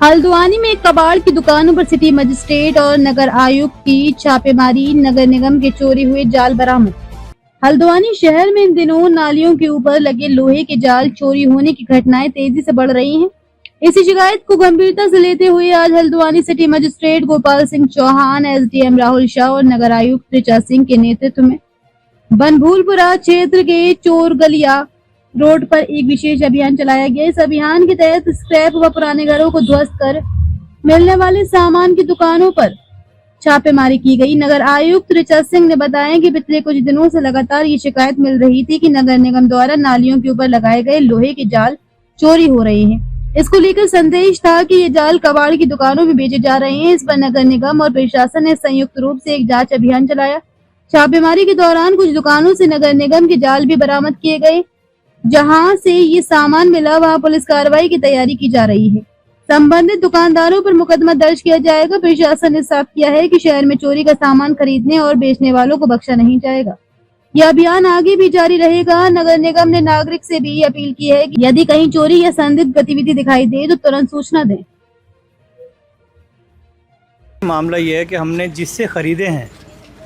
हल्द्वानी में कबाड़ की दुकानों पर सिटी मजिस्ट्रेट और नगर आयुक्त की छापेमारी, नगर निगम के चोरी हुए जाल बरामद। हल्द्वानी शहर में इन दिनों नालियों के ऊपर लगे लोहे के जाल चोरी होने की घटनाएं तेजी से बढ़ रही हैं। इसी शिकायत को गंभीरता से लेते हुए आज Haldwani city magistrate Gopal Singh Chauhan, SDM Rahul Shah और नगर आयुक्त ऋचा सिंह के नेतृत्व में बनभूलपुरा क्षेत्र के चोरगलिया रोड पर एक विशेष अभियान चलाया गया। इस अभियान के तहत स्क्रैप व पुराने घरों को ध्वस्त कर मिलने वाले सामान की दुकानों पर छापेमारी की गई। नगर आयुक्त ऋचा सिंह ने बताया कि पिछले कुछ दिनों से लगातार ये शिकायत मिल रही थी कि नगर निगम द्वारा नालियों के ऊपर लगाए गए लोहे के जाल चोरी हो रहे हैं। इसको लेकर संदेश था कि ये जाल कबाड़ की दुकानों में बेचे जा रहे हैं। इस पर नगर निगम और प्रशासन ने संयुक्त रूप से एक जांच अभियान चलाया। छापेमारी के दौरान कुछ दुकानों से नगर निगम के जाल भी बरामद किए गए। जहां से ये सामान मिला वहां पुलिस कार्रवाई की तैयारी की जा रही है। संबंधित दुकानदारों पर मुकदमा दर्ज किया जाएगा। प्रशासन ने साफ किया है कि शहर में चोरी का सामान खरीदने और बेचने वालों को बख्शा नहीं जाएगा। यह अभियान आगे भी जारी रहेगा। नगर निगम ने नागरिक से भी अपील की है कि यदि कहीं चोरी या संदिग्ध गतिविधि दिखाई दे तो तुरंत सूचना दें। मामला ये है कि हमने जिससे खरीदे हैं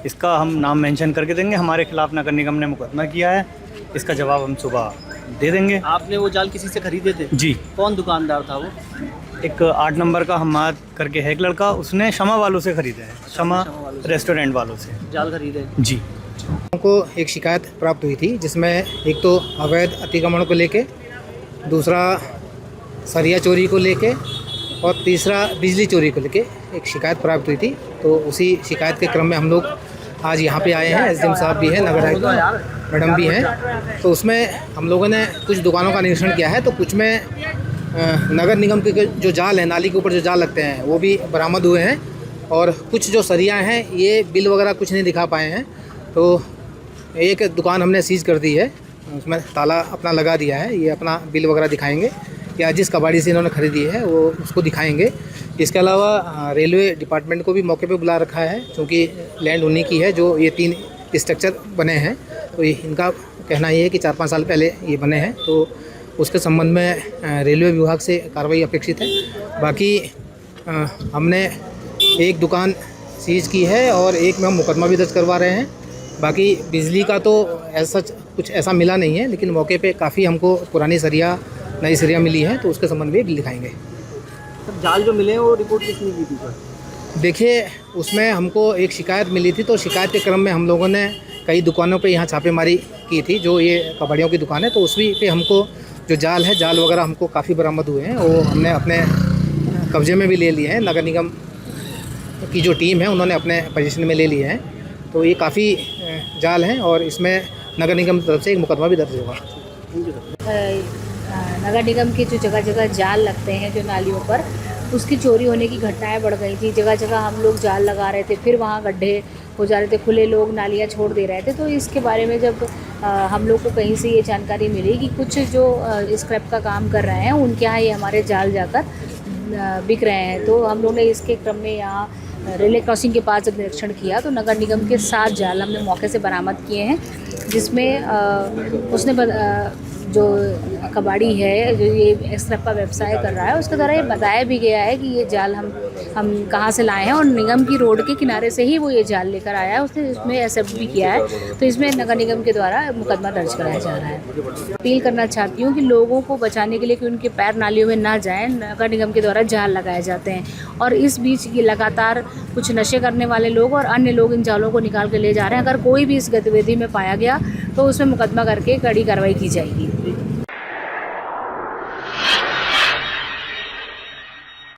इसका हम नाम मेंशन करके देंगे। हमारे खिलाफ नगर निगम ने मुकदमा किया है, इसका जवाब हम सुबह दे देंगे। आपने वो जाल किसी से खरीदे थे? जी। कौन दुकानदार था वो? एक 8 नंबर का हमाद करके है एक लड़का, उसने शमा वालों से खरीदे हैं, शमा रेस्टोरेंट वालों से जाल खरीदे। जी। हमको एक शिकायत प्राप्त हुई थी जिसमें एक तो अवैध अतिक्रमण को लेके, दूसरा सरिया चोरी को लेके और तीसरा बिजली चोरी को लेके एक शिकायत प्राप्त हुई थी। तो उसी शिकायत के क्रम में हम लोग आज यहाँ पे आए हैं। एसडीएम साहब भी हैं, नगर आयुक्त मैडम भी हैं। तो उसमें हम लोगों ने कुछ दुकानों का निरीक्षण किया है। तो कुछ में नगर निगम के जो जाल हैं, नाली के ऊपर जो जाल लगते हैं, वो भी बरामद हुए हैं। और कुछ जो सरिया हैं ये बिल वगैरह कुछ नहीं दिखा पाए हैं। तो एक दुकान हमने सीज कर दी है, उसमें ताला अपना लगा दिया है। ये अपना बिल वगैरह दिखाएंगे या जिस कबाड़ी से इन्होंने ख़रीदी है वो उसको दिखाएंगे। इसके अलावा रेलवे डिपार्टमेंट को भी मौके पे बुला रखा है, क्योंकि लैंड उन्हीं की है जो ये 3 स्ट्रक्चर बने हैं। तो इनका कहना ये है कि 4-5 साल पहले ये बने हैं। तो उसके संबंध में रेलवे विभाग से कार्रवाई अपेक्षित है। बाकी हमने एक दुकान सीज की है और एक में हम मुकदमा भी दर्ज करवा रहे हैं। बाकी बिजली का तो ऐसा कुछ ऐसा मिला नहीं है, लेकिन मौके पे काफ़ी हमको पुरानी सरिया नई सरिया मिली है, तो उसके संबंध में बिल दिखाएंगे। तो जाल जो मिले हैं वो रिपोर्ट किसने की थी सर? देखिए, उसमें हमको एक शिकायत मिली थी, तो शिकायत के क्रम में हम लोगों ने कई दुकानों पे यहाँ छापेमारी की थी, जो ये कबाड़ियों की दुकान है। तो उसी पे हमको जो जाल है, जाल वगैरह हमको काफ़ी बरामद हुए हैं। वो हमने अपने कब्जे में भी ले लिए हैं। नगर निगम की जो टीम है उन्होंने अपने पोजीशन में ले लिए हैं। तो ये काफ़ी जाल हैं और इसमें नगर निगम की तरफ से एक मुकदमा भी दर्ज होगा। नगर निगम के जो जगह जगह जाल लगते हैं जो नालियों पर, उसकी चोरी होने की घटनाएं बढ़ गई थी। जगह जगह हम लोग जाल लगा रहे थे, फिर वहाँ गड्ढे हो जा रहे थे, खुले लोग नालियाँ छोड़ दे रहे थे। तो इसके बारे में जब हम लोग को कहीं से ये जानकारी मिली कि कुछ जो स्क्रैप का काम कर रहे हैं उनके यहाँ ये हमारे जाल जाकर बिक रहे हैं, तो हम लोग ने इसके क्रम में यहाँ रेलवे क्रॉसिंग के पास जब निरीक्षण किया तो नगर निगम के 7 जाल हमने मौके से बरामद किए हैं, जिसमें उसने जो कबाड़ी है जो ये स्क्रैप का व्यवसाय कर रहा है उसके द्वारा ये बताया भी गया है कि ये जाल हम कहाँ से लाए हैं और निगम की रोड के किनारे से ही वो ये जाल लेकर आया है। उसने इसमें एक्सेप्ट भी किया है। तो इसमें नगर निगम के द्वारा मुकदमा दर्ज कराया जा रहा है। अपील करना चाहती हूँ कि लोगों को बचाने के लिए कि उनके पैर नालियों में ना जाएँ, नगर निगम के द्वारा जाल लगाए जाते हैं। और इस बीच ये लगातार कुछ नशे करने वाले लोग और अन्य लोग इन जालों को निकाल के ले जा रहे हैं। अगर कोई भी इस गतिविधि में पाया गया तो उसमें मुकदमा करके कड़ी कार्रवाई की जाएगी।